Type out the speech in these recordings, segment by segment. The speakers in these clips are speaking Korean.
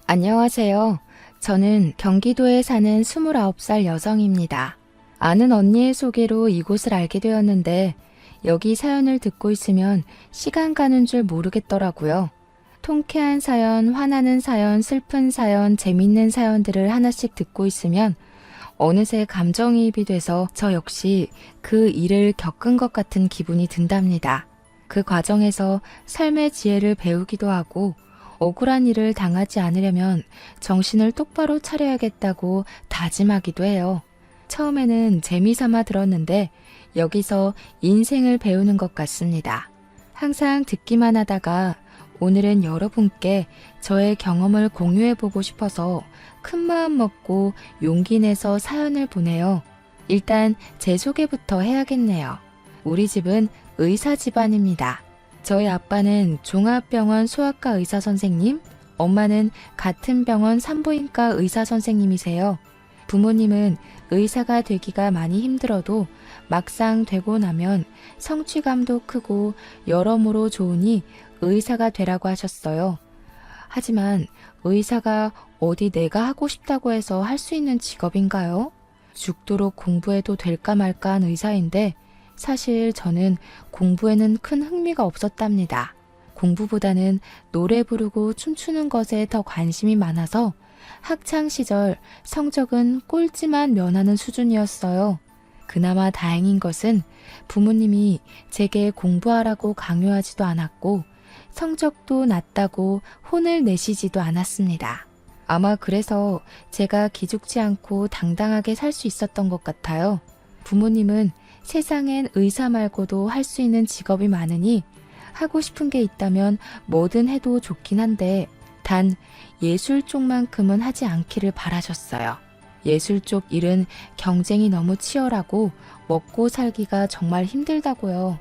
안녕하세요. 저는 경기도에 사는 29살 여성입니다. 아는 언니의 소개로 이곳을 알게 되었는데 여기 사연을 듣고 있으면 시간 가는 줄 모르겠더라고요. 통쾌한 사연, 화나는 사연, 슬픈 사연, 재밌는 사연들을 하나씩 듣고 있으면 어느새 감정이입이 돼서 저 역시 그 일을 겪은 것 같은 기분이 든답니다. 그 과정에서 삶의 지혜를 배우기도 하고 억울한 일을 당하지 않으려면 정신을 똑바로 차려야겠다고 다짐하기도 해요. 처음에는 재미삼아 들었는데 여기서 인생을 배우는 것 같습니다. 항상 듣기만 하다가 오늘은 여러분께 저의 경험을 공유해보고 싶어서 큰 마음 먹고 용기 내서 사연을 보내요. 일단 제 소개부터 해야겠네요. 우리 집은 의사 집안입니다. 저희 아빠는 종합병원 소아과 의사 선생님, 엄마는 같은 병원 산부인과 의사 선생님이세요. 부모님은 의사가 되기가 많이 힘들어도 막상 되고 나면 성취감도 크고 여러모로 좋으니 의사가 되라고 하셨어요. 하지만 의사가 어디 내가 하고 싶다고 해서 할 수 있는 직업인가요? 죽도록 공부해도 될까 말까 한 의사인데 사실 저는 공부에는 큰 흥미가 없었답니다. 공부보다는 노래 부르고 춤추는 것에 더 관심이 많아서 학창 시절 성적은 꼴찌만 면하는 수준이었어요. 그나마 다행인 것은 부모님이 제게 공부하라고 강요하지도 않았고 성적도 낮다고 혼을 내시지도 않았습니다. 아마 그래서 제가 기죽지 않고 당당하게 살 수 있었던 것 같아요. 부모님은 세상엔 의사 말고도 할 수 있는 직업이 많으니 하고 싶은 게 있다면 뭐든 해도 좋긴 한데 단 예술 쪽만큼은 하지 않기를 바라셨어요. 예술 쪽 일은 경쟁이 너무 치열하고 먹고 살기가 정말 힘들다고요.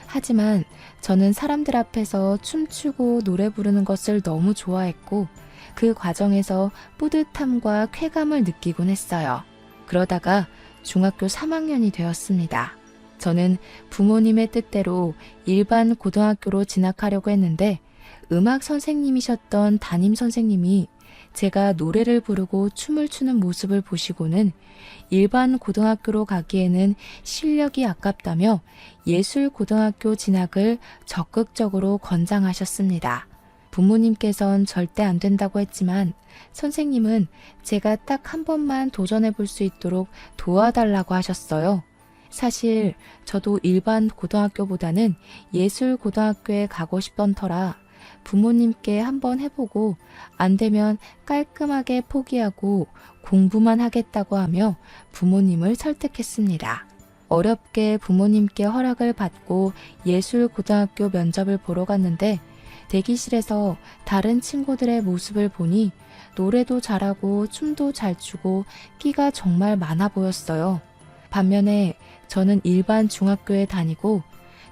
하지만 저는 사람들 앞에서 춤추고 노래 부르는 것을 너무 좋아했고 그 과정에서 뿌듯함과 쾌감을 느끼곤 했어요. 그러다가 중학교 3학년이 되었습니다. 저는 부모님의 뜻대로 일반 고등학교로 진학하려고 했는데 음악 선생님이셨던 담임 선생님이 제가 노래를 부르고 춤을 추는 모습을 보시고는 일반 고등학교로 가기에는 실력이 아깝다며 예술 고등학교 진학을 적극적으로 권장하셨습니다. 부모님께선 절대 안 된다고 했지만 선생님은 제가 딱 한 번만 도전해 볼 수 있도록 도와달라고 하셨어요. 사실 저도 일반 고등학교보다는 예술 고등학교에 가고 싶던 터라 부모님께 한번 해보고 안 되면 깔끔하게 포기하고 공부만 하겠다고 하며 부모님을 설득했습니다. 어렵게 부모님께 허락을 받고 예술 고등학교 면접을 보러 갔는데 대기실에서 다른 친구들의 모습을 보니 노래도 잘하고 춤도 잘 추고 끼가 정말 많아 보였어요. 반면에 저는 일반 중학교에 다니고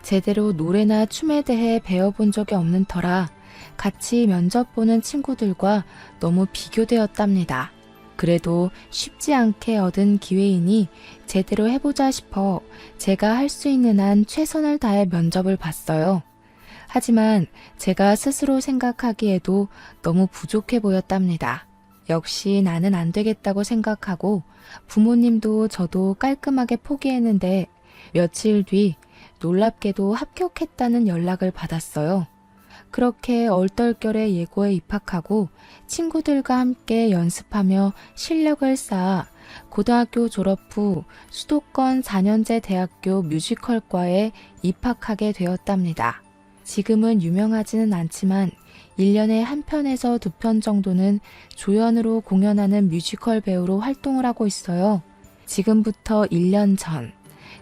제대로 노래나 춤에 대해 배워본 적이 없는 터라 같이 면접 보는 친구들과 너무 비교되었답니다. 그래도 쉽지 않게 얻은 기회이니 제대로 해보자 싶어 제가 할 수 있는 한 최선을 다해 면접을 봤어요. 하지만 제가 스스로 생각하기에도 너무 부족해 보였답니다. 역시 나는 안 되겠다고 생각하고 부모님도 저도 깔끔하게 포기했는데 며칠 뒤 놀랍게도 합격했다는 연락을 받았어요. 그렇게 얼떨결에 예고에 입학하고 친구들과 함께 연습하며 실력을 쌓아 고등학교 졸업 후 수도권 4년제 대학교 뮤지컬과에 입학하게 되었답니다. 지금은 유명하지는 않지만 1년에 한 편에서 2편 정도는 조연으로 공연하는 뮤지컬 배우로 활동을 하고 있어요. 지금부터 1년 전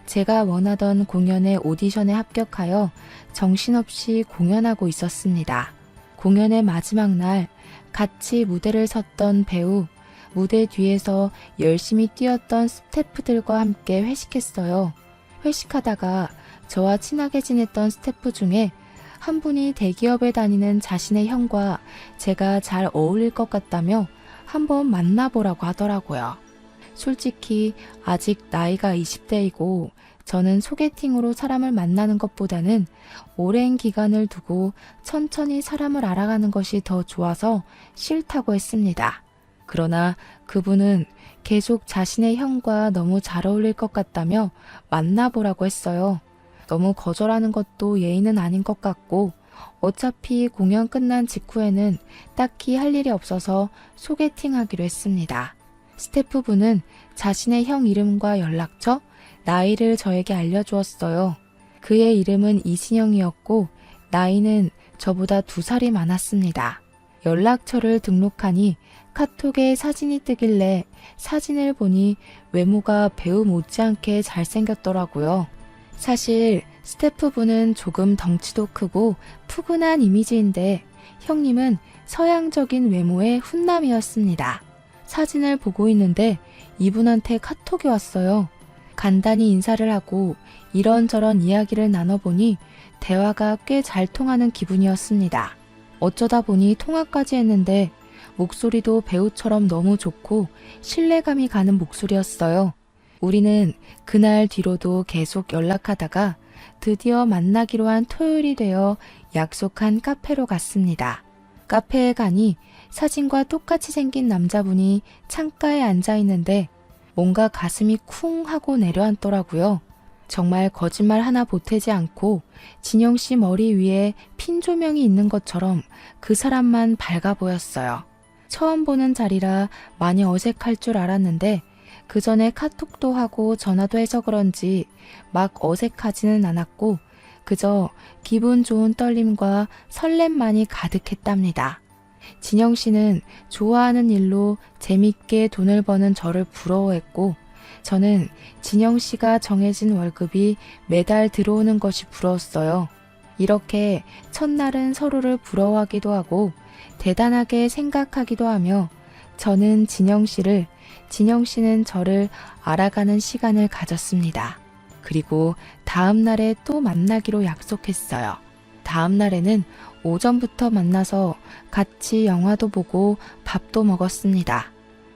제가 원하던 공연의 오디션에 합격하여 정신없이 공연하고 있었습니다. 공연의 마지막 날 같이 무대를 섰던 배우, 무대 뒤에서 열심히 뛰었던 스태프들과 함께 회식했어요. 회식하다가 저와 친하게 지냈던 스태프 중에 한 분이 대기업에 다니는 자신의 형과 제가 잘 어울릴 것 같다며 한번 만나보라고 하더라고요. 솔직히 아직 나이가 20대이고 저는 소개팅으로 사람을 만나는 것보다는 오랜 기간을 두고 천천히 사람을 알아가는 것이 더 좋아서 싫다고 했습니다. 그러나 그분은 계속 자신의 형과 너무 잘 어울릴 것 같다며 만나보라고 했어요. 너무 거절하는 것도 예의는 아닌 것 같고 어차피 공연 끝난 직후에는 딱히 할 일이 없어서 소개팅하기로 했습니다. 스태프분은 자신의 형 이름과 연락처, 나이를 저에게 알려주었어요. 그의 이름은 이신영이었고 나이는 저보다 2살이 많았습니다. 연락처를 등록하니 카톡에 사진이 뜨길래 사진을 보니 외모가 배우 못지않게 잘생겼더라고요. 사실 스태프분은 조금 덩치도 크고 푸근한 이미지인데 형님은 서양적인 외모의 훈남이었습니다. 사진을 보고 있는데 이분한테 카톡이 왔어요. 간단히 인사를 하고 이런저런 이야기를 나눠보니 대화가 꽤 잘 통하는 기분이었습니다. 어쩌다 보니 통화까지 했는데 목소리도 배우처럼 너무 좋고 신뢰감이 가는 목소리였어요. 우리는 그날 뒤로도 계속 연락하다가 드디어 만나기로 한 토요일이 되어 약속한 카페로 갔습니다. 카페에 가니 사진과 똑같이 생긴 남자분이 창가에 앉아 있는데 뭔가 가슴이 쿵 하고 내려앉더라고요. 정말 거짓말 하나 보태지 않고 진영 씨 머리 위에 핀 조명이 있는 것처럼 그 사람만 밝아 보였어요. 처음 보는 자리라 많이 어색할 줄 알았는데 그 전에 카톡도 하고 전화도 해서 그런지 막 어색하지는 않았고 그저 기분 좋은 떨림과 설렘만이 가득했답니다. 진영 씨는 좋아하는 일로 재밌게 돈을 버는 저를 부러워했고 저는 진영 씨가 정해진 월급이 매달 들어오는 것이 부러웠어요. 이렇게 첫날은 서로를 부러워하기도 하고 대단하게 생각하기도 하며 저는 진영 씨를, 진영 씨는 저를 알아가는 시간을 가졌습니다. 그리고 다음 날에 또 만나기로 약속했어요. 다음 날에는 오전부터 만나서 같이 영화도 보고 밥도 먹었습니다.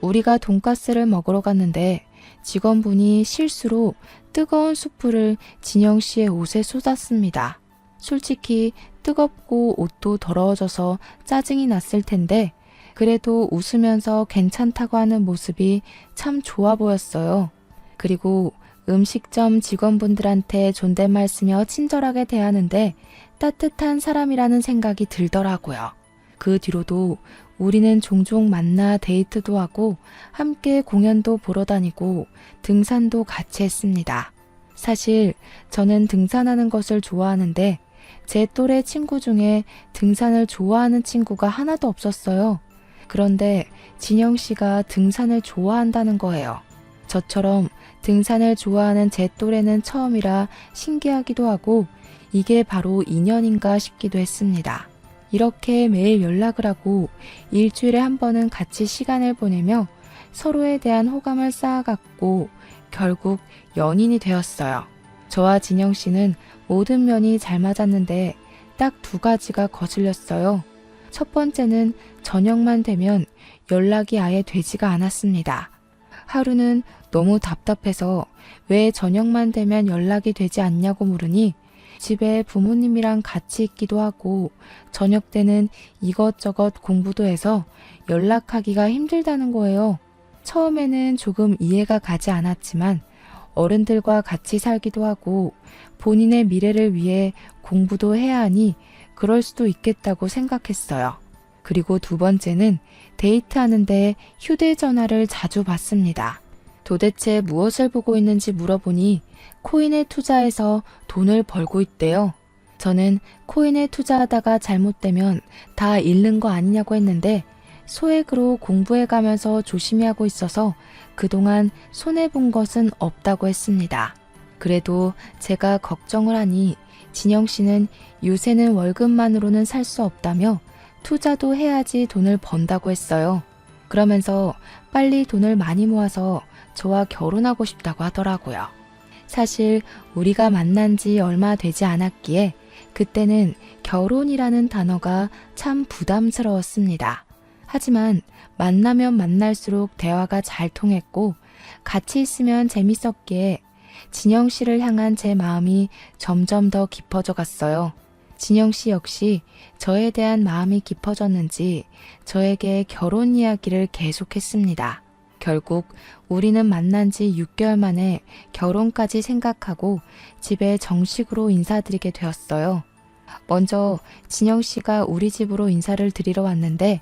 우리가 돈가스를 먹으러 갔는데 직원분이 실수로 뜨거운 수프를 진영 씨의 옷에 쏟았습니다. 솔직히 뜨겁고 옷도 더러워져서 짜증이 났을 텐데 그래도 웃으면서 괜찮다고 하는 모습이 참 좋아 보였어요. 그리고 음식점 직원분들한테 존댓말 쓰며 친절하게 대하는데 따뜻한 사람이라는 생각이 들더라고요. 그 뒤로도 우리는 종종 만나 데이트도 하고 함께 공연도 보러 다니고 등산도 같이 했습니다. 사실 저는 등산하는 것을 좋아하는데 제 또래 친구 중에 등산을 좋아하는 친구가 하나도 없었어요. 그런데 진영 씨가 등산을 좋아한다는 거예요. 저처럼 등산을 좋아하는 제 또래는 처음이라 신기하기도 하고 이게 바로 인연인가 싶기도 했습니다. 이렇게 매일 연락을 하고 일주일에 한 번은 같이 시간을 보내며 서로에 대한 호감을 쌓아갔고 결국 연인이 되었어요. 저와 진영 씨는 모든 면이 잘 맞았는데 딱 2가지가 거슬렸어요. 첫 번째는 저녁만 되면 연락이 아예 되지가 않았습니다. 하루는 너무 답답해서 왜 저녁만 되면 연락이 되지 않냐고 물으니 집에 부모님이랑 같이 있기도 하고 저녁 때는 이것저것 공부도 해서 연락하기가 힘들다는 거예요. 처음에는 조금 이해가 가지 않았지만 어른들과 같이 살기도 하고 본인의 미래를 위해 공부도 해야 하니 그럴 수도 있겠다고 생각했어요. 그리고 2번째는 데이트하는데 휴대전화를 자주 받습니다. 도대체 무엇을 보고 있는지 물어보니 코인에 투자해서 돈을 벌고 있대요. 저는 코인에 투자하다가 잘못되면 다 잃는 거 아니냐고 했는데 소액으로 공부해가면서 조심히 하고 있어서 그동안 손해본 것은 없다고 했습니다. 그래도 제가 걱정을 하니 진영 씨는 요새는 월급만으로는 살 수 없다며 투자도 해야지 돈을 번다고 했어요. 그러면서 빨리 돈을 많이 모아서 저와 결혼하고 싶다고 하더라고요. 사실 우리가 만난 지 얼마 되지 않았기에 그때는 결혼이라는 단어가 참 부담스러웠습니다. 하지만 만나면 만날수록 대화가 잘 통했고 같이 있으면 재밌었기에 진영 씨를 향한 제 마음이 점점 더 깊어져 갔어요. 진영 씨 역시 저에 대한 마음이 깊어졌는지 저에게 결혼 이야기를 계속했습니다. 결국 우리는 만난 지 6개월 만에 결혼까지 생각하고 집에 정식으로 인사드리게 되었어요. 먼저 진영 씨가 우리 집으로 인사를 드리러 왔는데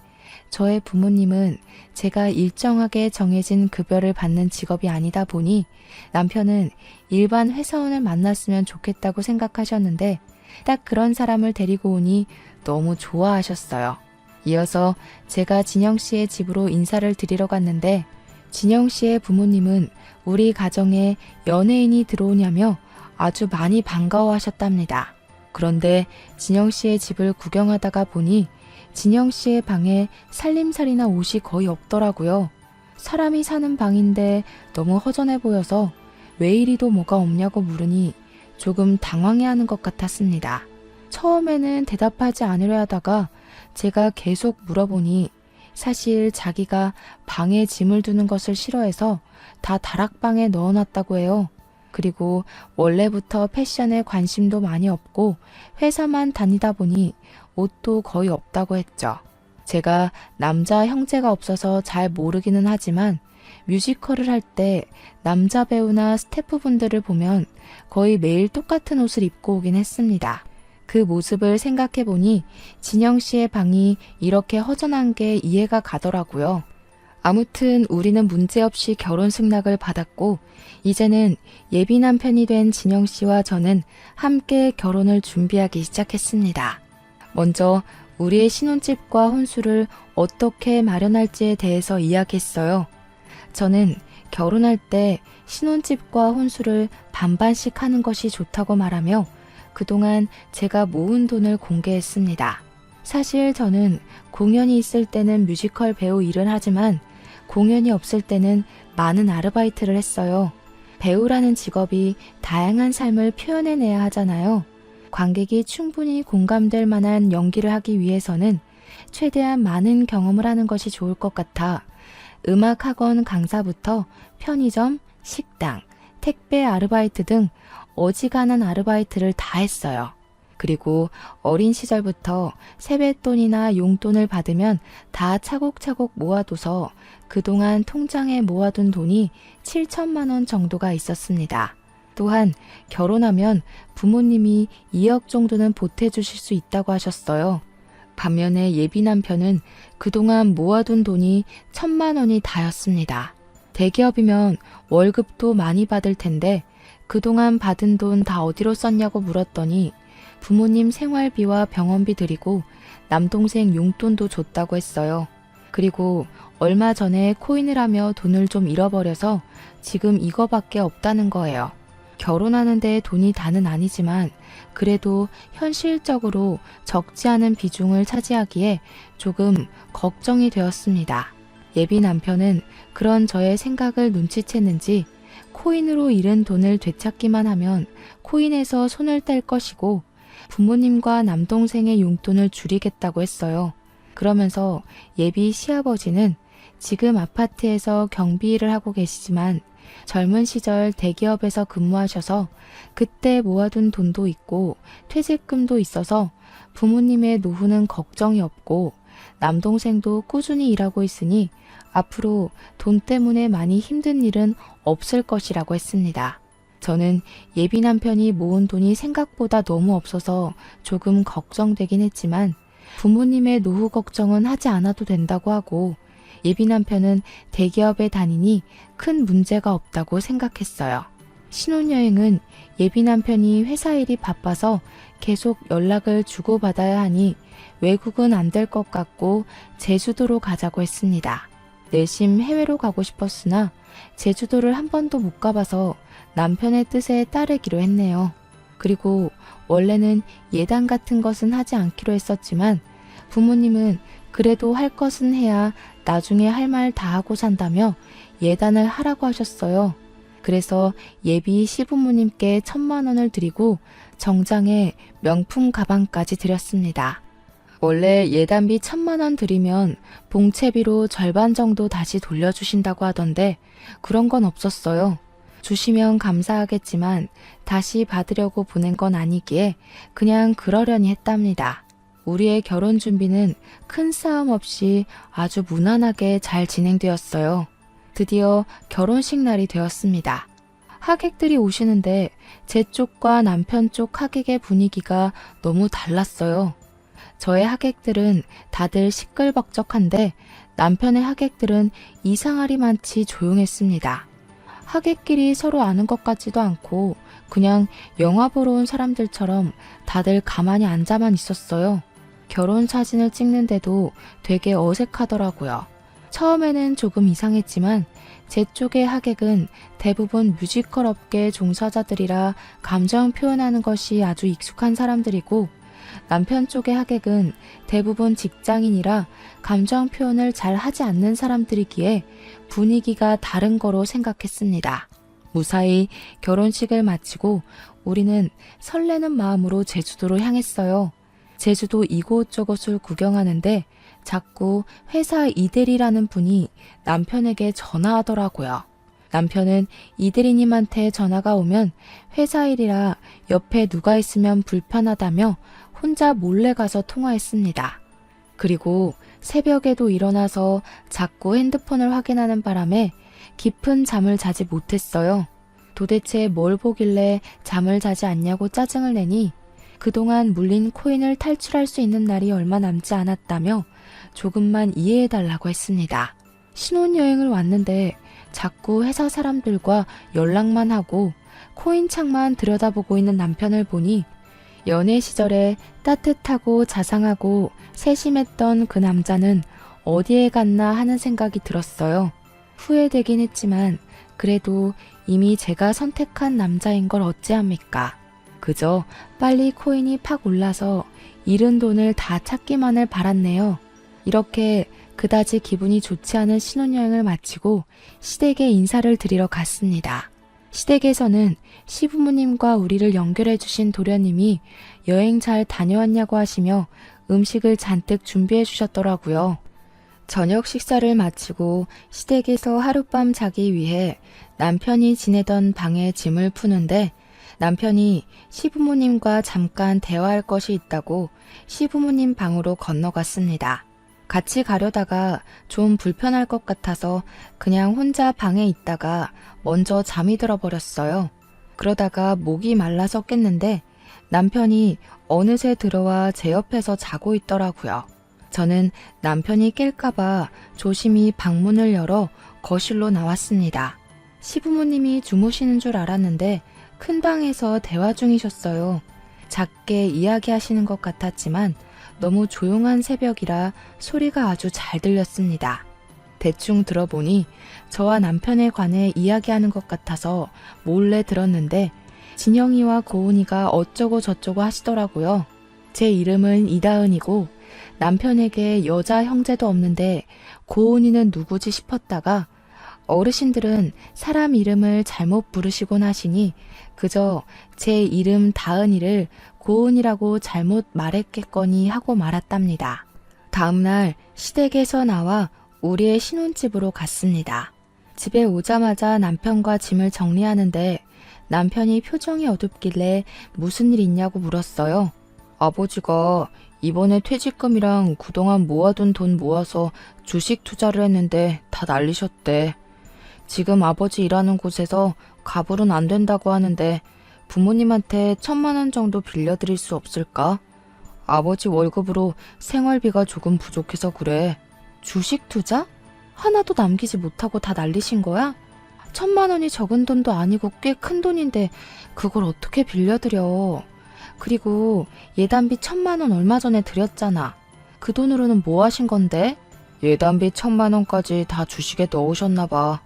저의 부모님은 제가 일정하게 정해진 급여를 받는 직업이 아니다 보니 남편은 일반 회사원을 만났으면 좋겠다고 생각하셨는데 딱 그런 사람을 데리고 오니 너무 좋아하셨어요. 이어서 제가 진영 씨의 집으로 인사를 드리러 갔는데 진영 씨의 부모님은 우리 가정에 연예인이 들어오냐며 아주 많이 반가워하셨답니다. 그런데 진영 씨의 집을 구경하다가 보니 진영 씨의 방에 살림살이나 옷이 거의 없더라고요. 사람이 사는 방인데 너무 허전해 보여서 왜 이리도 뭐가 없냐고 물으니 조금 당황해하는 것 같았습니다. 처음에는 대답하지 않으려 하다가 제가 계속 물어보니 사실 자기가 방에 짐을 두는 것을 싫어해서 다 다락방에 넣어놨다고 해요. 그리고 원래부터 패션에 관심도 많이 없고 회사만 다니다 보니 옷도 거의 없다고 했죠. 제가 남자 형제가 없어서 잘 모르기는 하지만 뮤지컬을 할 때 남자 배우나 스태프분들을 보면 거의 매일 똑같은 옷을 입고 오긴 했습니다. 그 모습을 생각해 보니 진영 씨의 방이 이렇게 허전한 게 이해가 가더라고요. 아무튼 우리는 문제없이 결혼 승낙을 받았고 이제는 예비 남편이 된 진영 씨와 저는 함께 결혼을 준비하기 시작했습니다. 먼저 우리의 신혼집과 혼수를 어떻게 마련할지에 대해서 이야기했어요. 저는 결혼할 때 신혼집과 혼수를 반반씩 하는 것이 좋다고 말하며 그동안 제가 모은 돈을 공개했습니다. 사실 저는 공연이 있을 때는 뮤지컬 배우 일을 하지만 공연이 없을 때는 많은 아르바이트를 했어요. 배우라는 직업이 다양한 삶을 표현해내야 하잖아요. 관객이 충분히 공감될 만한 연기를 하기 위해서는 최대한 많은 경험을 하는 것이 좋을 것 같아 음악학원 강사부터 편의점, 식당, 택배 아르바이트 등 어지간한 아르바이트를 다 했어요. 그리고 어린 시절부터 세뱃돈이나 용돈을 받으면 다 차곡차곡 모아둬서 그동안 통장에 모아둔 돈이 7천만 원 정도가 있었습니다. 또한 결혼하면 부모님이 2억 정도는 보태주실 수 있다고 하셨어요. 반면에 예비 남편은 그동안 모아둔 돈이 1,000만 원이 다였습니다. 대기업이면 월급도 많이 받을 텐데 그동안 받은 돈 다 어디로 썼냐고 물었더니 부모님 생활비와 병원비 드리고 남동생 용돈도 줬다고 했어요. 그리고 얼마 전에 코인을 하며 돈을 좀 잃어버려서 지금 이거밖에 없다는 거예요. 결혼하는데 돈이 다는 아니지만 그래도 현실적으로 적지 않은 비중을 차지하기에 조금 걱정이 되었습니다. 예비 남편은 그런 저의 생각을 눈치챘는지 코인으로 잃은 돈을 되찾기만 하면 코인에서 손을 뗄 것이고 부모님과 남동생의 용돈을 줄이겠다고 했어요. 그러면서 예비 시아버지는 지금 아파트에서 경비 일을 하고 계시지만 젊은 시절 대기업에서 근무하셔서 그때 모아둔 돈도 있고 퇴직금도 있어서 부모님의 노후는 걱정이 없고 남동생도 꾸준히 일하고 있으니 앞으로 돈 때문에 많이 힘든 일은 없을 것이라고 했습니다. 저는 예비 남편이 모은 돈이 생각보다 너무 없어서 조금 걱정되긴 했지만 부모님의 노후 걱정은 하지 않아도 된다고 하고 예비 남편은 대기업에 다니니 큰 문제가 없다고 생각했어요. 신혼여행은 예비 남편이 회사 일이 바빠서 계속 연락을 주고받아야 하니 외국은 안 될 것 같고 제주도로 가자고 했습니다. 내심 해외로 가고 싶었으나 제주도를 한 번도 못 가봐서 남편의 뜻에 따르기로 했네요. 그리고 원래는 예단 같은 것은 하지 않기로 했었지만 부모님은 그래도 할 것은 해야 나중에 할 말 다 하고 산다며 예단을 하라고 하셨어요. 그래서 예비 시부모님께 1,000만 원을 드리고 정장에 명품 가방까지 드렸습니다. 원래 예단비 1,000만 원 드리면 봉채비로 절반 정도 다시 돌려주신다고 하던데 그런 건 없었어요. 주시면 감사하겠지만 다시 받으려고 보낸 건 아니기에 그냥 그러려니 했답니다. 우리의 결혼 준비는 큰 싸움 없이 아주 무난하게 잘 진행되었어요. 드디어 결혼식 날이 되었습니다. 하객들이 오시는데 제 쪽과 남편 쪽 하객의 분위기가 너무 달랐어요. 저의 하객들은 다들 시끌벅적한데 남편의 하객들은 이상하리만치 조용했습니다. 하객끼리 서로 아는 것 같지도 않고 그냥 영화 보러 온 사람들처럼 다들 가만히 앉아만 있었어요. 결혼 사진을 찍는데도 되게 어색하더라고요. 처음에는 조금 이상했지만 제 쪽의 하객은 대부분 뮤지컬 업계 종사자들이라 감정 표현하는 것이 아주 익숙한 사람들이고 남편 쪽의 하객은 대부분 직장인이라 감정 표현을 잘 하지 않는 사람들이기에 분위기가 다른 거로 생각했습니다. 무사히 결혼식을 마치고 우리는 설레는 마음으로 제주도로 향했어요. 제주도 이곳저곳을 구경하는데 자꾸 회사 이대리라는 분이 남편에게 전화하더라고요. 남편은 이대리님한테 전화가 오면 회사 일이라 옆에 누가 있으면 불편하다며 혼자 몰래 가서 통화했습니다. 그리고 새벽에도 일어나서 자꾸 핸드폰을 확인하는 바람에 깊은 잠을 자지 못했어요. 도대체 뭘 보길래 잠을 자지 않냐고 짜증을 내니 그동안 물린 코인을 탈출할 수 있는 날이 얼마 남지 않았다며 조금만 이해해달라고 했습니다. 신혼여행을 왔는데 자꾸 회사 사람들과 연락만 하고 코인창만 들여다보고 있는 남편을 보니 연애 시절에 따뜻하고 자상하고 세심했던 그 남자는 어디에 갔나 하는 생각이 들었어요. 후회되긴 했지만 그래도 이미 제가 선택한 남자인 걸 어찌합니까? 그저 빨리 코인이 팍 올라서 잃은 돈을 다 찾기만을 바랐네요. 이렇게 그다지 기분이 좋지 않은 신혼여행을 마치고 시댁에 인사를 드리러 갔습니다. 시댁에서는 시부모님과 우리를 연결해 주신 도련님이 여행 잘 다녀왔냐고 하시며 음식을 잔뜩 준비해 주셨더라고요. 저녁 식사를 마치고 시댁에서 하룻밤 자기 위해 남편이 지내던 방에 짐을 푸는데 남편이 시부모님과 잠깐 대화할 것이 있다고 시부모님 방으로 건너갔습니다. 같이 가려다가 좀 불편할 것 같아서 그냥 혼자 방에 있다가 먼저 잠이 들어버렸어요. 그러다가 목이 말라서 깼는데 남편이 어느새 들어와 제 옆에서 자고 있더라고요. 저는 남편이 깰까봐 조심히 방문을 열어 거실로 나왔습니다. 시부모님이 주무시는 줄 알았는데 큰 방에서 대화 중이셨어요. 작게 이야기하시는 것 같았지만 너무 조용한 새벽이라 소리가 아주 잘 들렸습니다. 대충 들어보니 저와 남편에 관해 이야기하는 것 같아서 몰래 들었는데 진영이와 고은이가 어쩌고 저쩌고 하시더라고요. 제 이름은 이다은이고 남편에게 여자 형제도 없는데 고은이는 누구지 싶었다가 어르신들은 사람 이름을 잘못 부르시곤 하시니 그저 제 이름 다은이를 고은이라고 잘못 말했겠거니 하고 말았답니다. 다음날 시댁에서 나와 우리의 신혼집으로 갔습니다. 집에 오자마자 남편과 짐을 정리하는데 남편이 표정이 어둡길래 무슨 일 있냐고 물었어요. 아버지가 이번에 퇴직금이랑 그동안 모아둔 돈 모아서 주식 투자를 했는데 다 날리셨대. 지금 아버지 일하는 곳에서 가불은 안 된다고 하는데 부모님한테 1,000만 원 정도 빌려드릴 수 없을까? 아버지 월급으로 생활비가 조금 부족해서 그래. 주식 투자? 하나도 남기지 못하고 다 날리신 거야? 1,000만 원이 적은 돈도 아니고 꽤 큰 돈인데 그걸 어떻게 빌려드려. 그리고 예단비 1,000만 원 얼마 전에 드렸잖아. 그 돈으로는 뭐 하신 건데? 예단비 1,000만 원까지 다 주식에 넣으셨나 봐.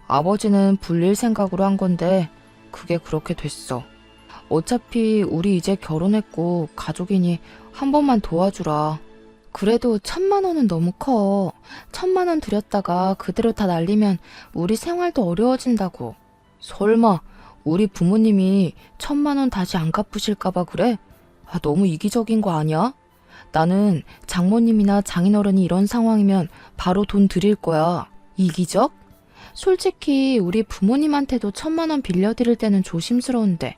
아버지는 불릴 생각으로 한 건데 그게 그렇게 됐어. 어차피 우리 이제 결혼했고 가족이니 한 번만 도와주라. 그래도 1,000만 원은 너무 커. 1,000만 원 들였다가 그대로 다 날리면 우리 생활도 어려워진다고. 설마 우리 부모님이 1,000만 원 다시 안 갚으실까봐 그래? 너무 이기적인 거 아니야? 나는 장모님이나 장인어른이 이런 상황이면 바로 돈 드릴 거야. 이기적? 솔직히 우리 부모님한테도 1,000만 원 빌려드릴 때는 조심스러운데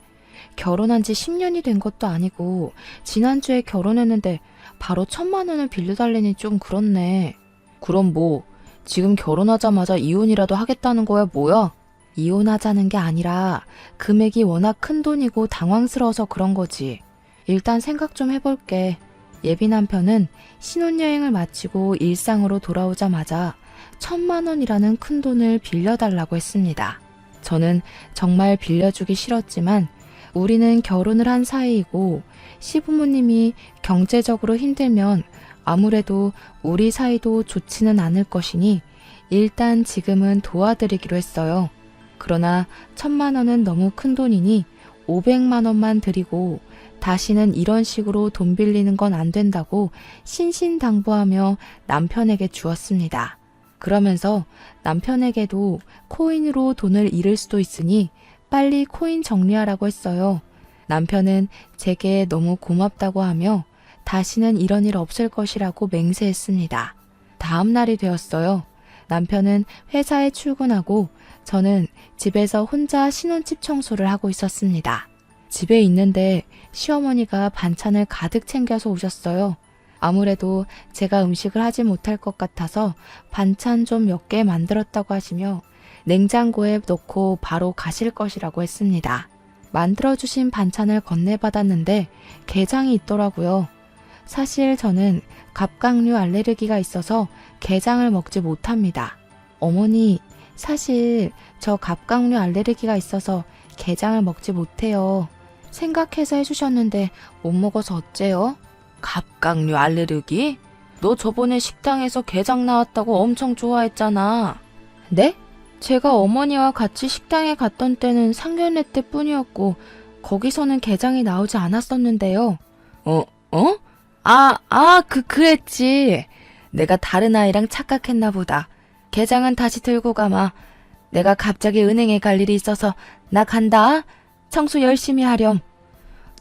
결혼한 지 10년이 된 것도 아니고 지난주에 결혼했는데 바로 1,000만 원을 빌려달라니 좀 그렇네. 그럼 뭐 지금 결혼하자마자 이혼이라도 하겠다는 거야 뭐야? 이혼하자는 게 아니라 금액이 워낙 큰 돈이고 당황스러워서 그런 거지. 일단 생각 좀 해볼게. 예비 남편은 신혼여행을 마치고 일상으로 돌아오자마자 1,000만 원이라는 큰 돈을 빌려달라고 했습니다. 저는 정말 빌려주기 싫었지만 우리는 결혼을 한 사이이고 시부모님이 경제적으로 힘들면 아무래도 우리 사이도 좋지는 않을 것이니 일단 지금은 도와드리기로 했어요. 그러나 1,000만 원은 너무 큰 돈이니 500만 원만 드리고 다시는 이런 식으로 돈 빌리는 건 안 된다고 신신당부하며 남편에게 주었습니다. 그러면서 남편에게도 코인으로 돈을 잃을 수도 있으니 빨리 코인 정리하라고 했어요. 남편은 제게 너무 고맙다고 하며 다시는 이런 일 없을 것이라고 맹세했습니다. 다음 날이 되었어요. 남편은 회사에 출근하고 저는 집에서 혼자 신혼집 청소를 하고 있었습니다. 집에 있는데 시어머니가 반찬을 가득 챙겨서 오셨어요. 아무래도 제가 음식을 하지 못할 것 같아서 반찬 좀 몇 개 만들었다고 하시며 냉장고에 넣고 바로 가실 것이라고 했습니다. 만들어주신 반찬을 건네받았는데 게장이 있더라고요. 사실 저는 갑각류 알레르기가 있어서 게장을 먹지 못합니다. 어머니, 사실 저 갑각류 알레르기가 있어서 게장을 먹지 못해요. 생각해서 해주셨는데 못 먹어서 어째요? 갑각류 알레르기? 너 저번에 식당에서 게장 나왔다고 엄청 좋아했잖아. 네? 제가 어머니와 같이 식당에 갔던 때는 상견례 때뿐이었고 거기서는 게장이 나오지 않았었는데요. 그랬지. 내가 다른 아이랑 착각했나 보다. 게장은 다시 들고 가마. 내가 갑자기 은행에 갈 일이 있어서 나 간다. 청소 열심히 하렴.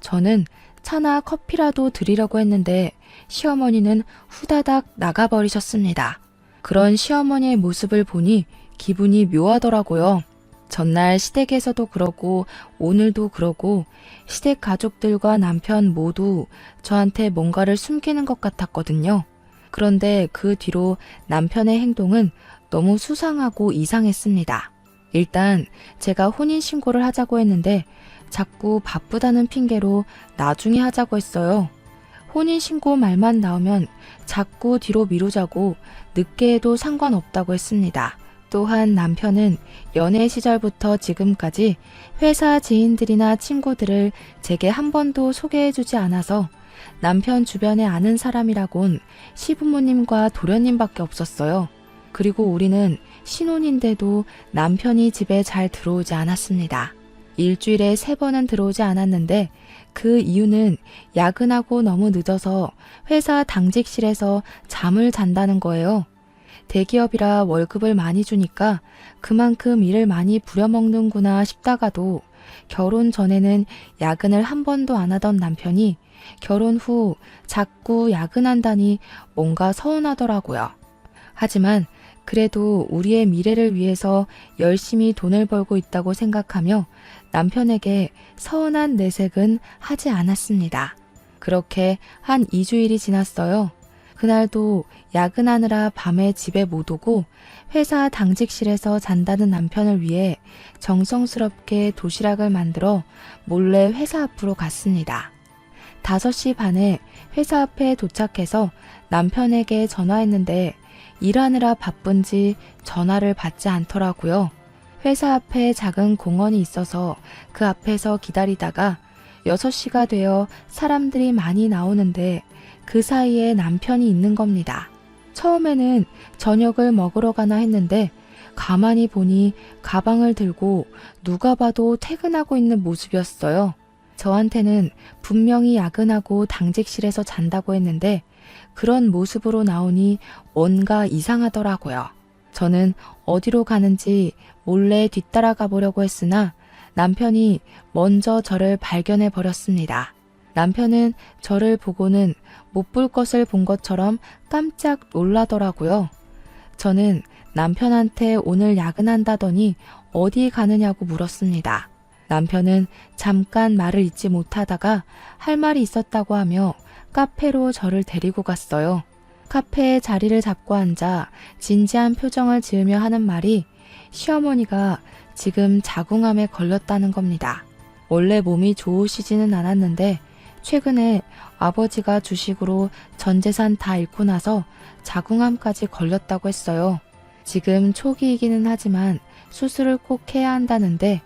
저는 차나 커피라도 드리려고 했는데 시어머니는 후다닥 나가버리셨습니다. 그런 시어머니의 모습을 보니 기분이 묘하더라고요. 전날 시댁에서도 그러고 오늘도 그러고 시댁 가족들과 남편 모두 저한테 뭔가를 숨기는 것 같았거든요. 그런데 그 뒤로 남편의 행동은 너무 수상하고 이상했습니다. 일단 제가 혼인신고를 하자고 했는데 자꾸 바쁘다는 핑계로 나중에 하자고 했어요. 혼인신고 말만 나오면 자꾸 뒤로 미루자고 늦게 해도 상관없다고 했습니다. 또한 남편은 연애 시절부터 지금까지 회사 지인들이나 친구들을 제게 한 번도 소개해주지 않아서 남편 주변에 아는 사람이라곤 시부모님과 도련님밖에 없었어요. 그리고 우리는 신혼인데도 남편이 집에 잘 들어오지 않았습니다. 일주일에 3번은 들어오지 않았는데 그 이유는 야근하고 너무 늦어서 회사 당직실에서 잠을 잔다는 거예요. 대기업이라 월급을 많이 주니까 그만큼 일을 많이 부려먹는구나 싶다가도 결혼 전에는 야근을 한 번도 안 하던 남편이 결혼 후 자꾸 야근한다니 뭔가 서운하더라고요. 하지만 그래도 우리의 미래를 위해서 열심히 돈을 벌고 있다고 생각하며 남편에게 서운한 내색은 하지 않았습니다. 그렇게 한 2주일이 지났어요. 그날도 야근하느라 밤에 집에 못 오고 회사 당직실에서 잔다는 남편을 위해 정성스럽게 도시락을 만들어 몰래 회사 앞으로 갔습니다. 5시 반에 회사 앞에 도착해서 남편에게 전화했는데 일하느라 바쁜지 전화를 받지 않더라고요. 회사 앞에 작은 공원이 있어서 그 앞에서 기다리다가 6시가 되어 사람들이 많이 나오는데 그 사이에 남편이 있는 겁니다. 처음에는 저녁을 먹으러 가나 했는데 가만히 보니 가방을 들고 누가 봐도 퇴근하고 있는 모습이었어요. 저한테는 분명히 야근하고 당직실에서 잔다고 했는데 그런 모습으로 나오니 뭔가 이상하더라고요. 저는 어디로 가는지 몰래 뒤따라가 보려고 했으나 남편이 먼저 저를 발견해 버렸습니다. 남편은 저를 보고는 못 볼 것을 본 것처럼 깜짝 놀라더라고요. 저는 남편한테 오늘 야근한다더니 어디 가느냐고 물었습니다. 남편은 잠깐 말을 잇지 못하다가 할 말이 있었다고 하며 카페로 저를 데리고 갔어요. 카페에 자리를 잡고 앉아 진지한 표정을 지으며 하는 말이 시어머니가 지금 자궁암에 걸렸다는 겁니다. 원래 몸이 좋으시지는 않았는데 최근에 아버지가 주식으로 전 재산 다 잃고 나서 자궁암까지 걸렸다고 했어요. 지금 초기이기는 하지만 수술을 꼭 해야 한다는데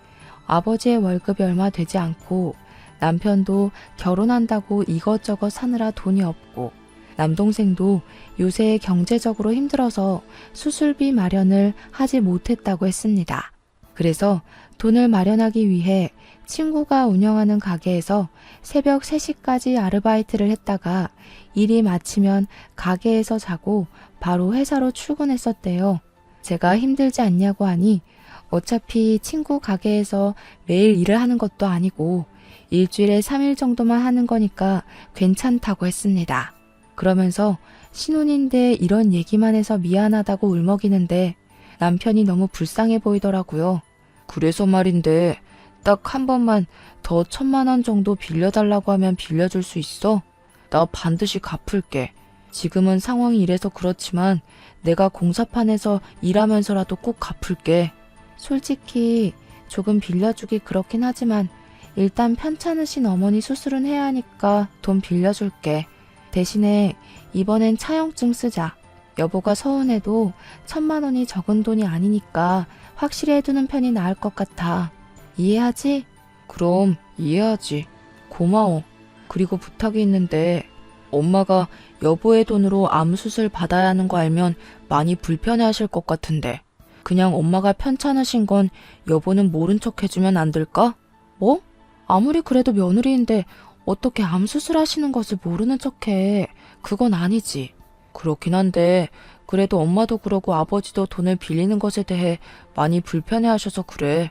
아버지의 월급이 얼마 되지 않고 남편도 결혼한다고 이것저것 사느라 돈이 없고 남동생도 요새 경제적으로 힘들어서 수술비 마련을 하지 못했다고 했습니다. 그래서 돈을 마련하기 위해 친구가 운영하는 가게에서 새벽 3시까지 아르바이트를 했다가 일이 마치면 가게에서 자고 바로 회사로 출근했었대요. 제가 힘들지 않냐고 하니 어차피 친구 가게에서 매일 일을 하는 것도 아니고 일주일에 3일 정도만 하는 거니까 괜찮다고 했습니다. 그러면서 신혼인데 이런 얘기만 해서 미안하다고 울먹이는데 남편이 너무 불쌍해 보이더라고요. 그래서 말인데 딱 한 번만 더 1,000만 원 정도 빌려달라고 하면 빌려줄 수 있어? 나 반드시 갚을게. 지금은 상황이 이래서 그렇지만 내가 공사판에서 일하면서라도 꼭 갚을게. 솔직히 조금 빌려주기 그렇긴 하지만 일단 편찮으신 어머니 수술은 해야 하니까 돈 빌려줄게. 대신에 이번엔 차용증 쓰자. 여보가 서운해도 1,000만 원이 적은 돈이 아니니까 확실히 해두는 편이 나을 것 같아. 이해하지? 그럼 이해하지. 고마워. 그리고 부탁이 있는데 엄마가 여보의 돈으로 암 수술 받아야 하는 거 알면 많이 불편해하실 것 같은데 그냥 엄마가 편찮으신 건 여보는 모른 척 해주면 안 될까? 뭐? 아무리 그래도 며느리인데 어떻게 암 수술하시는 것을 모르는 척해. 그건 아니지. 그렇긴 한데 그래도 엄마도 그러고 아버지도 돈을 빌리는 것에 대해 많이 불편해하셔서 그래.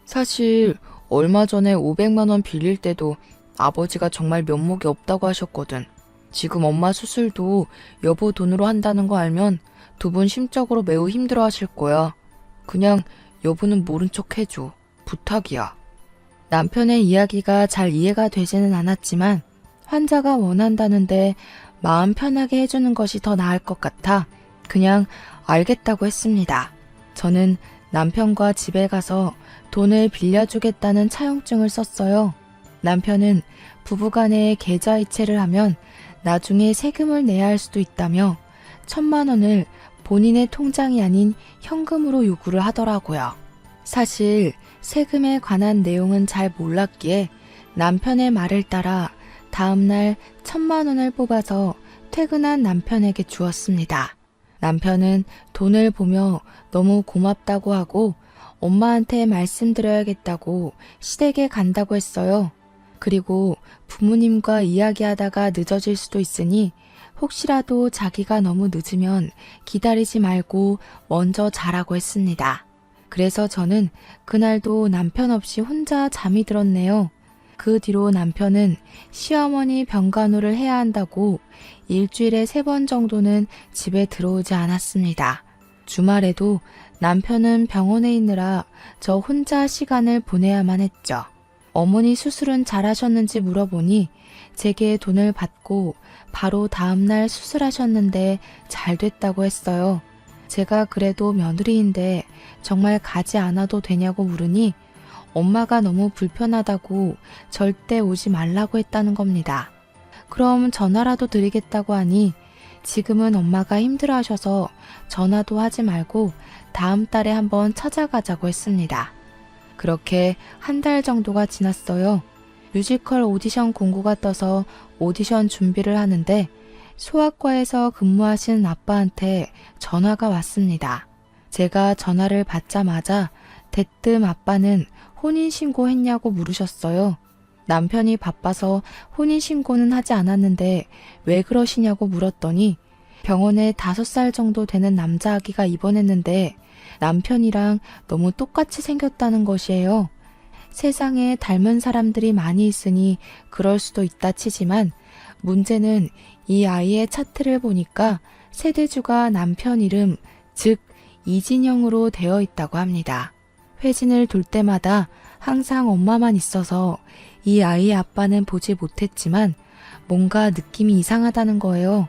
사실 얼마 전에 500만 원 빌릴 때도 아버지가 정말 면목이 없다고 하셨거든. 지금 엄마 수술도 여보 돈으로 한다는 거 알면 두 분 심적으로 매우 힘들어 하실 거야. 그냥 여보는 모른 척 해줘. 부탁이야. 남편의 이야기가 잘 이해가 되지는 않았지만 환자가 원한다는데 마음 편하게 해주는 것이 더 나을 것 같아 그냥 알겠다고 했습니다. 저는 남편과 집에 가서 돈을 빌려주겠다는 차용증을 썼어요. 남편은 부부간에 계좌이체를 하면 나중에 세금을 내야 할 수도 있다며 1,000만 원을 본인의 통장이 아닌 현금으로 요구를 하더라고요. 사실 세금에 관한 내용은 잘 몰랐기에 남편의 말을 따라 다음날 1,000만 원을 뽑아서 퇴근한 남편에게 주었습니다. 남편은 돈을 보며 너무 고맙다고 하고 엄마한테 말씀드려야겠다고 시댁에 간다고 했어요. 그리고 부모님과 이야기하다가 늦어질 수도 있으니 혹시라도 자기가 너무 늦으면 기다리지 말고 먼저 자라고 했습니다. 그래서 저는 그날도 남편 없이 혼자 잠이 들었네요. 그 뒤로 남편은 시어머니 병간호를 해야 한다고 일주일에 3번 정도는 집에 들어오지 않았습니다. 주말에도 남편은 병원에 있느라 저 혼자 시간을 보내야만 했죠. 어머니 수술은 잘하셨는지 물어보니 제게 돈을 받고 바로 다음날 수술하셨는데 잘 됐다고 했어요. 제가 그래도 며느리인데 정말 가지 않아도 되냐고 물으니 엄마가 너무 불편하다고 절대 오지 말라고 했다는 겁니다. 그럼 전화라도 드리겠다고 하니 지금은 엄마가 힘들어하셔서 전화도 하지 말고 다음 달에 한번 찾아가자고 했습니다. 그렇게 한 달 정도가 지났어요. 뮤지컬 오디션 공고가 떠서 오디션 준비를 하는데 소아과에서 근무하시는 아빠한테 전화가 왔습니다. 제가 전화를 받자마자 대뜸 아빠는 혼인신고 했냐고 물으셨어요. 남편이 바빠서 혼인신고는 하지 않았는데 왜 그러시냐고 물었더니 병원에 5살 정도 되는 남자 아기가 입원했는데 남편이랑 너무 똑같이 생겼다는 것이에요. 세상에 닮은 사람들이 많이 있으니 그럴 수도 있다 치지만 문제는 이 아이의 차트를 보니까 세대주가 남편 이름, 즉 이진영으로 되어 있다고 합니다. 회진을 돌 때마다 항상 엄마만 있어서 이 아이의 아빠는 보지 못했지만 뭔가 느낌이 이상하다는 거예요.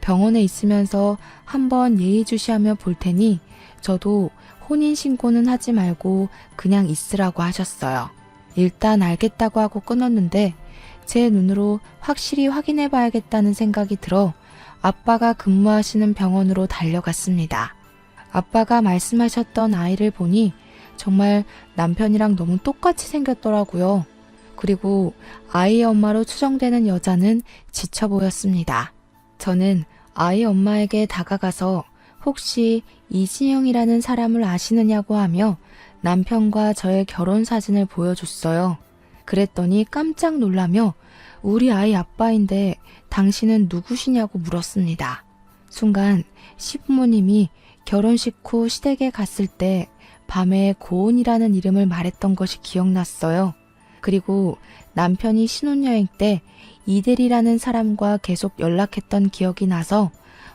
병원에 있으면서 한번 예의주시하며 볼 테니 저도 혼인신고는 하지 말고 그냥 있으라고 하셨어요. 일단 알겠다고 하고 끊었는데 제 눈으로 확실히 확인해 봐야겠다는 생각이 들어 아빠가 근무하시는 병원으로 달려갔습니다. 아빠가 말씀하셨던 아이를 보니 정말 남편이랑 너무 똑같이 생겼더라고요. 그리고 아이의 엄마로 추정되는 여자는 지쳐 보였습니다. 저는 아이 엄마에게 다가가서 혹시 이진영이라는 사람을 아시느냐고 하며 남편과 저의 결혼 사진을 보여줬어요. 그랬더니 깜짝 놀라며 우리 아이 아빠인데 당신은 누구시냐고 물었습니다. 순간 시부모님이 결혼식 후 시댁에 갔을 때 밤에 고은이라는 이름을 말했던 것이 기억났어요. 그리고 남편이 신혼여행 때 이대리라는 사람과 계속 연락했던 기억이 나서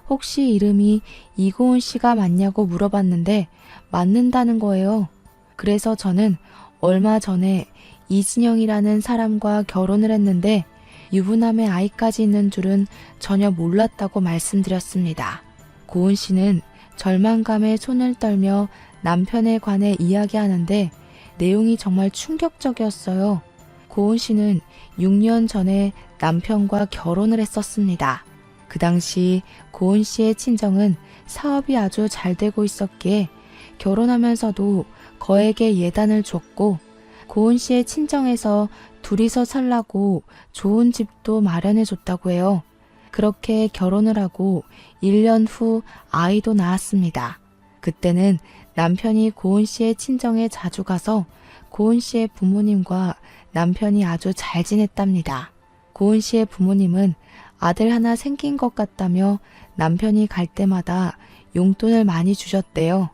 혹시 이름이 이고은 씨가 맞냐고 물어봤는데 맞는다는 거예요. 그래서 저는 얼마 전에 이진영이라는 사람과 결혼을 했는데 유부남의 아이까지 있는 줄은 전혀 몰랐다고 말씀드렸습니다. 고은 씨는 절망감에 손을 떨며 남편에 관해 이야기하는데 내용이 정말 충격적이었어요. 고은 씨는 6년 전에 남편과 결혼을 했었습니다. 그 당시 고은 씨의 친정은 사업이 아주 잘 되고 있었기에 결혼하면서도 거액의 예단을 줬고 고은 씨의 친정에서 둘이서 살라고 좋은 집도 마련해 줬다고 해요. 그렇게 결혼을 하고 1년 후 아이도 낳았습니다. 그때는 남편이 고은 씨의 친정에 자주 가서 고은 씨의 부모님과 남편이 아주 잘 지냈답니다. 고은 씨의 부모님은 아들 하나 생긴 것 같다며 남편이 갈 때마다 용돈을 많이 주셨대요.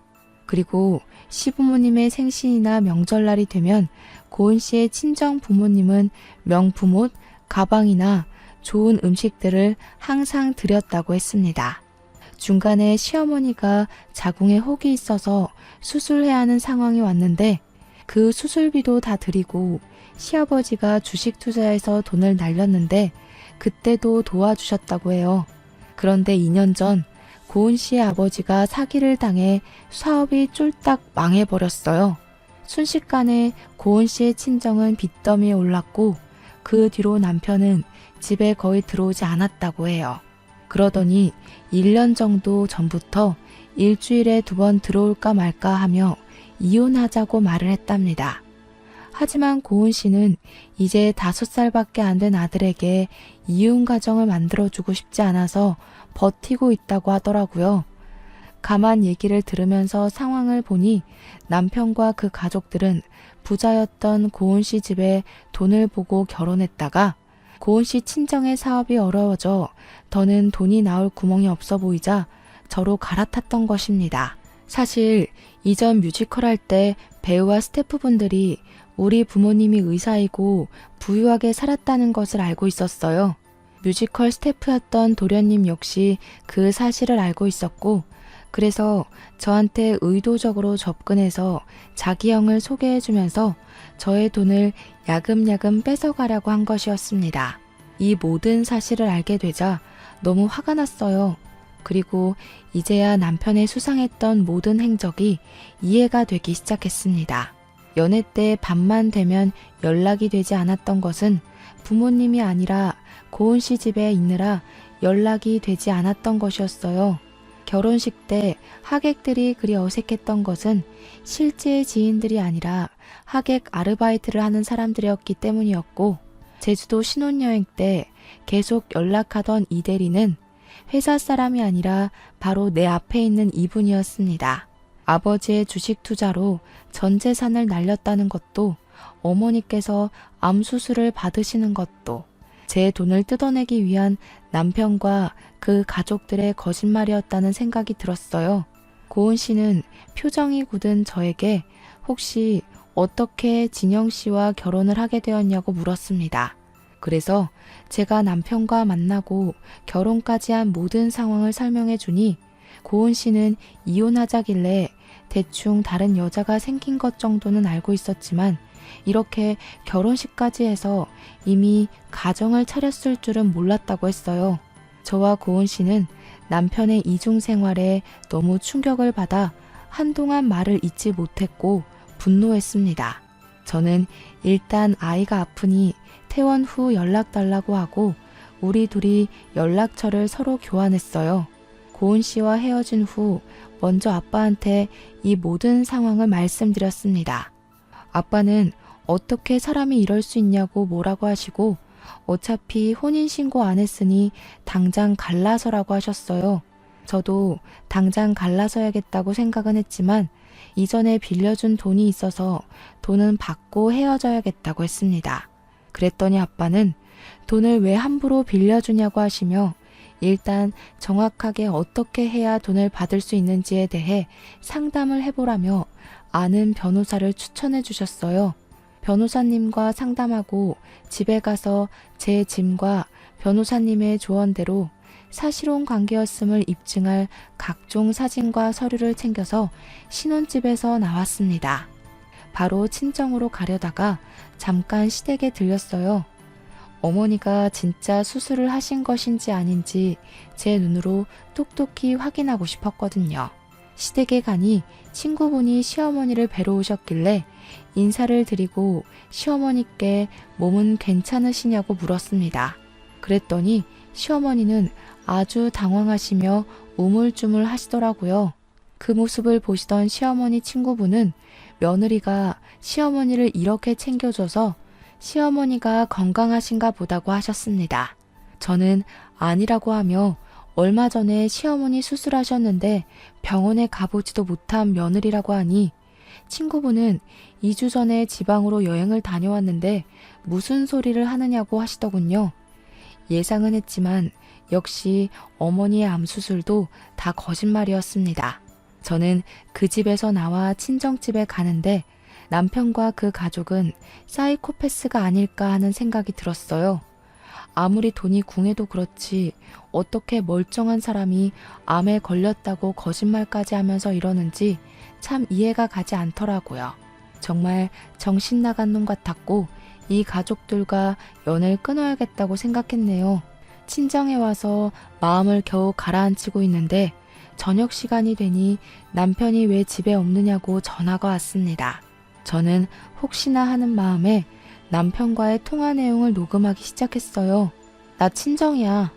그리고 시부모님의 생신이나 명절날이 되면 고은 씨의 친정 부모님은 명품 옷, 가방이나 좋은 음식들을 항상 드렸다고 했습니다. 중간에 시어머니가 자궁에 혹이 있어서 수술해야 하는 상황이 왔는데 그 수술비도 다 드리고 시아버지가 주식 투자해서 돈을 날렸는데 그때도 도와주셨다고 해요. 그런데 2년 전 고은 씨의 아버지가 사기를 당해 사업이 쫄딱 망해버렸어요. 순식간에 고은 씨의 친정은 빚더미에 올랐고 그 뒤로 남편은 집에 거의 들어오지 않았다고 해요. 그러더니 1년 정도 전부터 일주일에 2번 들어올까 말까 하며 이혼하자고 말을 했답니다. 하지만 고은 씨는 이제 5살밖에 안 된 아들에게 이혼 가정을 만들어주고 싶지 않아서 버티고 있다고 하더라고요. 가만 얘기를 들으면서 상황을 보니 남편과 그 가족들은 부자였던 고은 씨 집에 돈을 보고 결혼했다가 고은 씨 친정의 사업이 어려워져 더는 돈이 나올 구멍이 없어 보이자 저로 갈아탔던 것입니다. 사실 이전 뮤지컬 할 때 배우와 스태프분들이 우리 부모님이 의사이고 부유하게 살았다는 것을 알고 있었어요. 뮤지컬 스태프였던 도련님 역시 그 사실을 알고 있었고 그래서 저한테 의도적으로 접근해서 자기 형을 소개해주면서 저의 돈을 야금야금 뺏어가려고 한 것이었습니다. 이 모든 사실을 알게 되자 너무 화가 났어요. 그리고 이제야 남편의 수상했던 모든 행적이 이해가 되기 시작했습니다. 연애 때 밤만 되면 연락이 되지 않았던 것은 부모님이 아니라 고은 씨 집에 있느라 연락이 되지 않았던 것이었어요. 결혼식 때 하객들이 그리 어색했던 것은 실제 지인들이 아니라 하객 아르바이트를 하는 사람들이었기 때문이었고 제주도 신혼여행 때 계속 연락하던 이대리는 회사 사람이 아니라 바로 내 앞에 있는 이분이었습니다. 아버지의 주식 투자로 전 재산을 날렸다는 것도 어머니께서 암 수술을 받으시는 것도 제 돈을 뜯어내기 위한 남편과 그 가족들의 거짓말이었다는 생각이 들었어요. 고은 씨는 표정이 굳은 저에게 혹시 어떻게 진영 씨와 결혼을 하게 되었냐고 물었습니다. 그래서 제가 남편과 만나고 결혼까지 한 모든 상황을 설명해 주니 고은 씨는 이혼하자길래 대충 다른 여자가 생긴 것 정도는 알고 있었지만 이렇게 결혼식까지 해서 이미 가정을 차렸을 줄은 몰랐다고 했어요. 저와 고은 씨는 남편의 이중 생활에 너무 충격을 받아 한동안 말을 잇지 못했고 분노했습니다. 저는 일단 아이가 아프니 퇴원 후 연락 달라고 하고 우리 둘이 연락처를 서로 교환했어요. 고은 씨와 헤어진 후 먼저 아빠한테 이 모든 상황을 말씀드렸습니다. 아빠는 어떻게 사람이 이럴 수 있냐고 뭐라고 하시고 어차피 혼인신고 안 했으니 당장 갈라서라고 하셨어요. 저도 당장 갈라서야겠다고 생각은 했지만 이전에 빌려준 돈이 있어서 돈은 받고 헤어져야겠다고 했습니다. 그랬더니 아빠는 돈을 왜 함부로 빌려주냐고 하시며 일단 정확하게 어떻게 해야 돈을 받을 수 있는지에 대해 상담을 해보라며 아는 변호사를 추천해 주셨어요. 변호사님과 상담하고 집에 가서 제 짐과 변호사님의 조언대로 사실혼 관계였음을 입증할 각종 사진과 서류를 챙겨서 신혼집에서 나왔습니다. 바로 친정으로 가려다가 잠깐 시댁에 들렸어요. 어머니가 진짜 수술을 하신 것인지 아닌지 제 눈으로 똑똑히 확인하고 싶었거든요. 시댁에 가니 친구분이 시어머니를 뵈러 오셨길래 인사를 드리고 시어머니께 몸은 괜찮으시냐고 물었습니다. 그랬더니 시어머니는 아주 당황하시며 우물쭈물 하시더라고요. 그 모습을 보시던 시어머니 친구분은 며느리가 시어머니를 이렇게 챙겨줘서 시어머니가 건강하신가 보다고 하셨습니다. 저는 아니라고 하며 얼마 전에 시어머니 수술하셨는데 병원에 가보지도 못한 며느리라고 하니 친구분은 2주 전에 지방으로 여행을 다녀왔는데 무슨 소리를 하느냐고 하시더군요. 예상은 했지만 역시 어머니의 암수술도 다 거짓말이었습니다. 저는 그 집에서 나와 친정집에 가는데 남편과 그 가족은 사이코패스가 아닐까 하는 생각이 들었어요. 아무리 돈이 궁해도 그렇지 어떻게 멀쩡한 사람이 암에 걸렸다고 거짓말까지 하면서 이러는지 참 이해가 가지 않더라고요. 정말 정신 나간 놈 같았고 이 가족들과 연을 끊어야겠다고 생각했네요. 친정에 와서 마음을 겨우 가라앉히고 있는데 저녁 시간이 되니 남편이 왜 집에 없느냐고 전화가 왔습니다. 저는 혹시나 하는 마음에 남편과의 통화 내용을 녹음하기 시작했어요. 나 친정이야.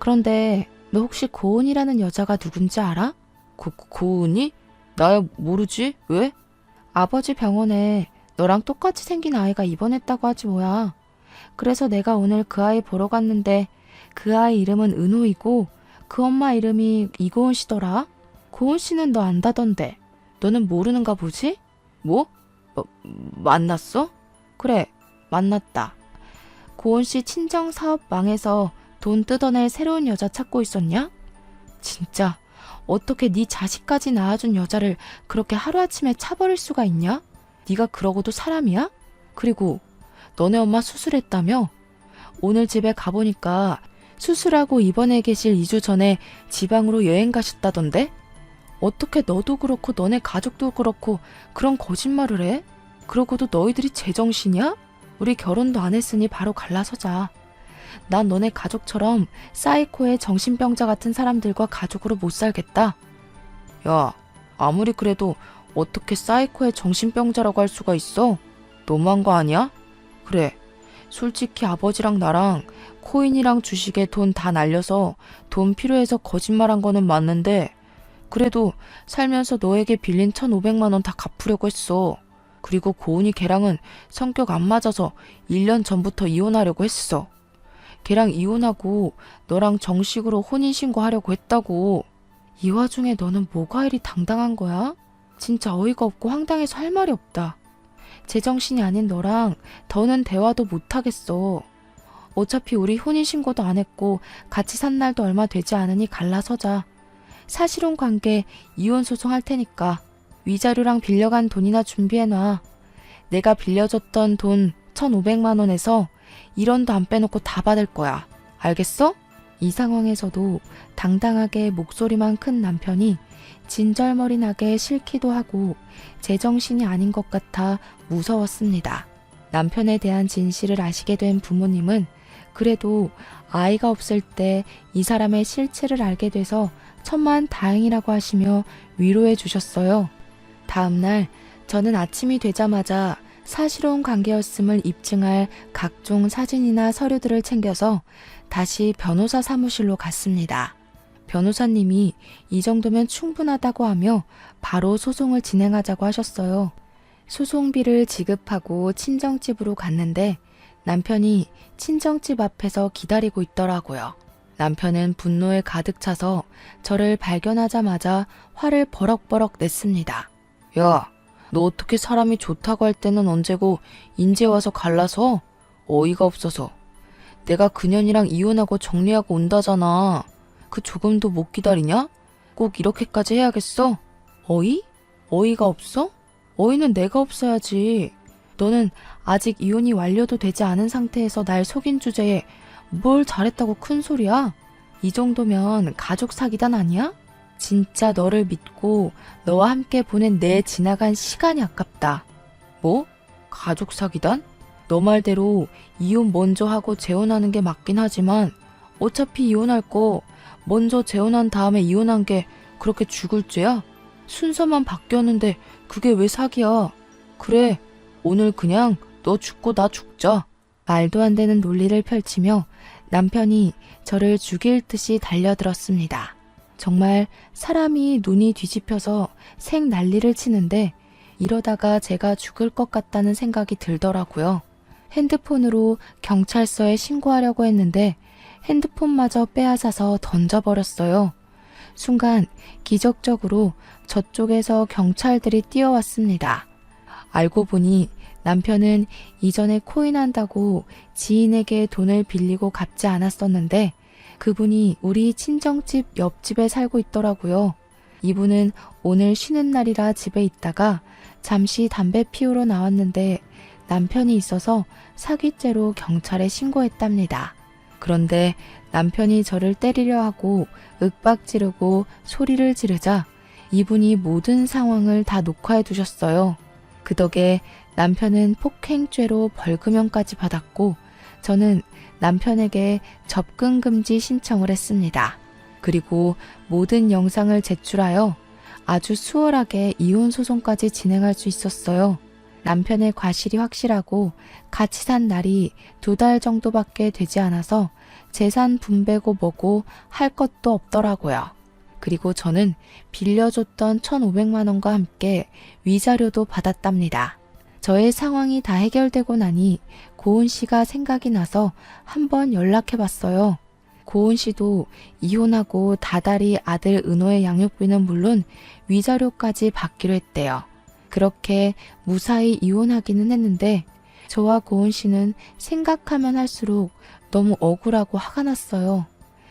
그런데 너 혹시 고은이라는 여자가 누군지 알아? 고은이? 나야 모르지. 왜? 아버지 병원에 너랑 똑같이 생긴 아이가 입원했다고 하지 뭐야. 그래서 내가 오늘 그 아이 보러 갔는데 그 아이 이름은 은호이고 그 엄마 이름이 이고은 씨더라. 고은 씨는 너 안다던데. 너는 모르는가 보지? 뭐? 만났어? 그래, 만났다. 고은 씨 친정 사업 망해서 돈 뜯어낼 새로운 여자 찾고 있었냐? 진짜 어떻게 네 자식까지 낳아준 여자를 그렇게 하루아침에 차버릴 수가 있냐? 네가 그러고도 사람이야? 그리고 너네 엄마 수술했다며? 오늘 집에 가보니까 수술하고 입원해 계실 2주 전에 지방으로 여행 가셨다던데? 어떻게 너도 그렇고 너네 가족도 그렇고 그런 거짓말을 해? 그러고도 너희들이 제정신이야? 우리 결혼도 안 했으니 바로 갈라서자. 난 너네 가족처럼 사이코의 정신병자 같은 사람들과 가족으로 못 살겠다. 야, 아무리 그래도 어떻게 사이코의 정신병자라고 할 수가 있어? 너무한 거 아니야? 그래, 솔직히 아버지랑 나랑 코인이랑 주식에 돈 다 날려서 돈 필요해서 거짓말한 거는 맞는데 그래도 살면서 너에게 빌린 1,500만 원 다 갚으려고 했어. 그리고 고은이 걔랑은 성격 안 맞아서 1년 전부터 이혼하려고 했어. 걔랑 이혼하고 너랑 정식으로 혼인신고하려고 했다고. 이 와중에 너는 뭐가 이리 당당한 거야? 진짜 어이가 없고 황당해서 할 말이 없다. 제정신이 아닌 너랑 더는 대화도 못하겠어. 어차피 우리 혼인신고도 안 했고 같이 산 날도 얼마 되지 않으니 갈라서자. 사실혼 관계 이혼 소송할 테니까 위자료랑 빌려간 돈이나 준비해놔. 내가 빌려줬던 돈 1,500만 원에서 1원도 안 빼놓고 다 받을 거야. 알겠어? 이 상황에서도 당당하게 목소리만 큰 남편이 진절머리 나게 싫기도 하고 제정신이 아닌 것 같아 무서웠습니다. 남편에 대한 진실을 아시게 된 부모님은 그래도 아이가 없을 때 이 사람의 실체를 알게 돼서 천만 다행이라고 하시며 위로해 주셨어요. 다음날 저는 아침이 되자마자 사실혼 관계였음을 입증할 각종 사진이나 서류들을 챙겨서 다시 변호사 사무실로 갔습니다. 변호사님이 이 정도면 충분하다고 하며 바로 소송을 진행하자고 하셨어요. 소송비를 지급하고 친정집으로 갔는데 남편이 친정집 앞에서 기다리고 있더라고요. 남편은 분노에 가득 차서 저를 발견하자마자 화를 버럭버럭 냈습니다. 야, 너 어떻게 사람이 좋다고 할 때는 언제고 인제 와서 갈라서? 어이가 없어서. 내가 그년이랑 이혼하고 정리하고 온다잖아. 그 조금도 못 기다리냐? 꼭 이렇게까지 해야겠어? 어이? 어이가 없어? 어이는 내가 없어야지. 너는 아직 이혼이 완료도 되지 않은 상태에서 날 속인 주제에 뭘 잘했다고 큰 소리야? 이 정도면 가족 사기단 아니야? 진짜 너를 믿고 너와 함께 보낸 내 지나간 시간이 아깝다. 뭐? 가족 사기단? 너 말대로 이혼 먼저 하고 재혼하는 게 맞긴 하지만 어차피 이혼할 거 먼저 재혼한 다음에 이혼한 게 그렇게 죽을 죄야? 순서만 바뀌었는데 그게 왜 사기야? 그래, 오늘 그냥 너 죽고 나 죽자. 말도 안 되는 논리를 펼치며 남편이 저를 죽일 듯이 달려들었습니다. 정말 사람이 눈이 뒤집혀서 생 난리를 치는데 이러다가 제가 죽을 것 같다는 생각이 들더라고요. 핸드폰으로 경찰서에 신고하려고 했는데 핸드폰마저 빼앗아서 던져버렸어요. 순간 기적적으로 저쪽에서 경찰들이 뛰어왔습니다. 알고 보니 남편은 이전에 코인한다고 지인에게 돈을 빌리고 갚지 않았었는데 그분이 우리 친정집 옆집에 살고 있더라고요. 이분은 오늘 쉬는 날이라 집에 있다가 잠시 담배 피우러 나왔는데 남편이 있어서 사기죄로 경찰에 신고했답니다. 그런데 남편이 저를 때리려 하고 윽박 지르고 소리를 지르자 이분이 모든 상황을 다 녹화해 두셨어요. 그 덕에 남편은 폭행죄로 벌금형까지 받았고 저는 남편에게 접근 금지 신청을 했습니다. 그리고 모든 영상을 제출하여 아주 수월하게 이혼 소송까지 진행할 수 있었어요. 남편의 과실이 확실하고 같이 산 날이 2달 정도밖에 되지 않아서 재산 분배고 뭐고 할 것도 없더라고요. 그리고 저는 빌려줬던 1,500만 원과 함께 위자료도 받았답니다. 저의 상황이 다 해결되고 나니 고은 씨가 생각이 나서 한번 연락해봤어요. 고은 씨도 이혼하고 다달이 아들 은호의 양육비는 물론 위자료까지 받기로 했대요. 그렇게 무사히 이혼하기는 했는데 저와 고은 씨는 생각하면 할수록 너무 억울하고 화가 났어요.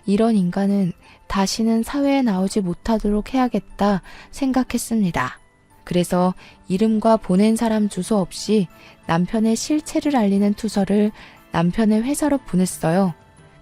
이런 인간은 다시는 사회에 나오지 못하도록 해야겠다 생각했습니다. 그래서 이름과 보낸 사람 주소 없이 남편의 실체를 알리는 투서를 남편의 회사로 보냈어요.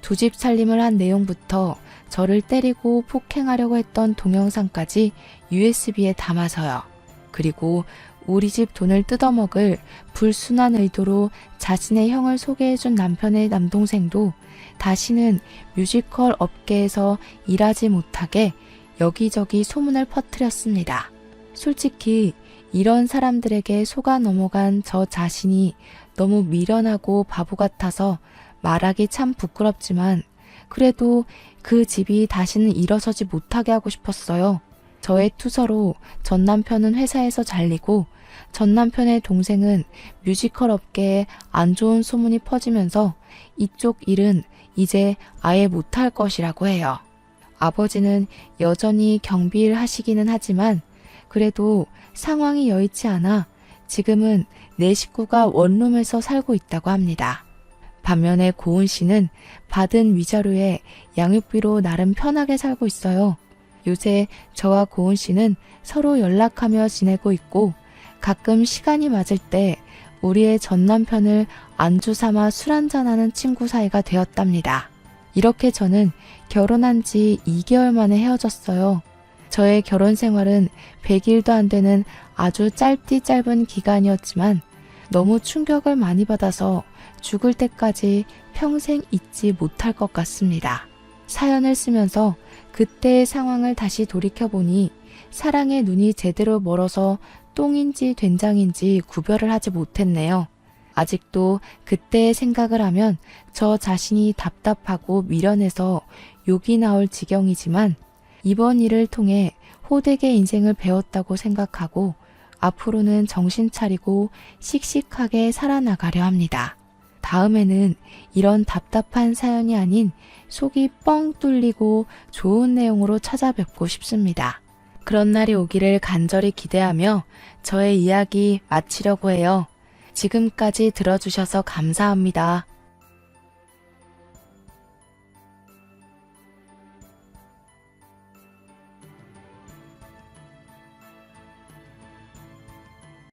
2집 살림을 한 내용부터 저를 때리고 폭행하려고 했던 동영상까지 USB에 담아서요. 그리고 우리 집 돈을 뜯어먹을 불순한 의도로 자신의 형을 소개해준 남편의 남동생도 다시는 뮤지컬 업계에서 일하지 못하게 여기저기 소문을 퍼뜨렸습니다. 솔직히 이런 사람들에게 속아 넘어간 저 자신이 너무 미련하고 바보 같아서 말하기 참 부끄럽지만 그래도 그 집이 다시는 일어서지 못하게 하고 싶었어요. 저의 투서로 전 남편은 회사에서 잘리고 전 남편의 동생은 뮤지컬 업계에 안 좋은 소문이 퍼지면서 이쪽 일은 이제 아예 못할 것이라고 해요. 아버지는 여전히 경비일 하시기는 하지만 그래도 상황이 여의치 않아 지금은 내 식구가 원룸에서 살고 있다고 합니다. 반면에 고은 씨는 받은 위자료에 양육비로 나름 편하게 살고 있어요. 요새 저와 고은 씨는 서로 연락하며 지내고 있고 가끔 시간이 맞을 때 우리의 전 남편을 안주 삼아 술 한잔하는 친구 사이가 되었답니다. 이렇게 저는 결혼한 지 2개월 만에 헤어졌어요. 저의 결혼 생활은 100일도 안 되는 아주 짧디 짧은 기간이었지만 너무 충격을 많이 받아서 죽을 때까지 평생 잊지 못할 것 같습니다. 사연을 쓰면서 그때의 상황을 다시 돌이켜보니 사랑의 눈이 제대로 멀어서 똥인지 된장인지 구별을 하지 못했네요. 아직도 그때의 생각을 하면 저 자신이 답답하고 미련해서 욕이 나올 지경이지만 이번 일을 통해 호되게 인생을 배웠다고 생각하고 앞으로는 정신 차리고 씩씩하게 살아나가려 합니다. 다음에는 이런 답답한 사연이 아닌 속이 뻥 뚫리고 좋은 내용으로 찾아뵙고 싶습니다. 그런 날이 오기를 간절히 기대하며 저의 이야기 마치려고 해요. 지금까지 들어주셔서 감사합니다.